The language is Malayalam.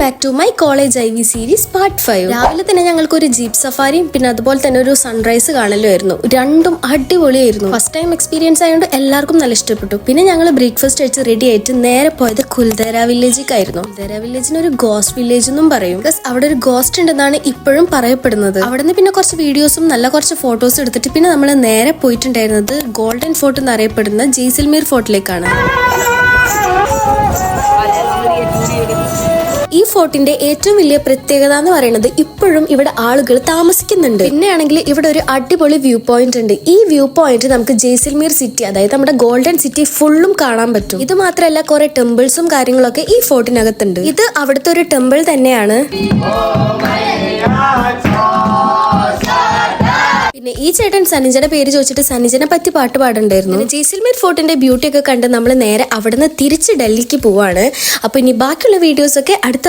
Back to my college IV series part 5. രാവിലെ തന്നെ ഞങ്ങൾക്ക് ഒരു ജീപ്പ് സഫാരിയും പിന്നെ അതുപോലെ തന്നെ ഒരു സൺറൈസ് കാണലുമായിരുന്നു. രണ്ടും അടിപൊളിയായിരുന്നു. ഫസ്റ്റ് ടൈം എക്സ്പീരിയൻസ് ആയതുകൊണ്ട് എല്ലാവർക്കും നല്ല ഇഷ്ടപ്പെട്ടു. പിന്നെ ഞങ്ങൾ ബ്രേക്ക്ഫാസ്റ്റ് കഴിച്ച് റെഡി ആയിട്ട് നേരെ പോയത് കുൽദേര വില്ലേജിലേക്കായിരുന്നു. കുൽദേര വില്ലേജിന് ഒരു ഗോസ്റ്റ് വില്ലേജ് എന്നും പറയും. ബിക്കോസ് അവിടെ ഒരു ഗോസ്റ്റ് ഉണ്ടെന്നാണ് ഇപ്പോഴും പറയപ്പെടുന്നത്. അവിടെ നിന്ന് പിന്നെ കുറച്ച് വീഡിയോസും നല്ല കുറച്ച് ഫോട്ടോസും എടുത്തിട്ട് പിന്നെ നമ്മൾ നേരെ പോയിട്ടുണ്ടായിരുന്നത് ഗോൾഡൻ ഫോർട്ട് എന്നറിയപ്പെടുന്ന ജയ്സൽമീർ ഫോർട്ടിലേക്കാണ്. ഈ ഫോർട്ടിന്റെ ഏറ്റവും വലിയ പ്രത്യേകത എന്ന് പറയുന്നത് ഇപ്പോഴും ഇവിടെ ആളുകൾ താമസിക്കുന്നുണ്ട്. പിന്നെയാണെങ്കിൽ ഇവിടെ ഒരു അടിപൊളി വ്യൂ പോയിന്റ് ഉണ്ട്. ഈ വ്യൂ പോയിന്റ് നമുക്ക് ജയ്സൽമീർ സിറ്റി, അതായത് നമ്മുടെ ഗോൾഡൻ സിറ്റി ഫുള്ളും കാണാൻ പറ്റും. ഇത് മാത്രമല്ല കുറെ ടെമ്പിൾസും കാര്യങ്ങളൊക്കെ ഈ ഫോർട്ടിനകത്തുണ്ട്. ഇത് അവിടുത്തെ ഒരു ടെമ്പിൾ തന്നെയാണ്. പിന്നെ ഈ ചേട്ടൻ സനിജയുടെ പേര് ചോദിച്ചിട്ട് സനിജനെ പറ്റി പാട്ട് പാടുണ്ടായിരുന്നു. ജയ്സൽമീർ ഫോർട്ടിന്റെ ബ്യൂട്ടി ഒക്കെ കണ്ട് നമ്മൾ നേരെ അവിടുന്ന് തിരിച്ച് ഡൽഹിക്ക് പോവാണ്. അപ്പൊ ഇനി ബാക്കിയുള്ള വീഡിയോസ് ഒക്കെ അടുത്ത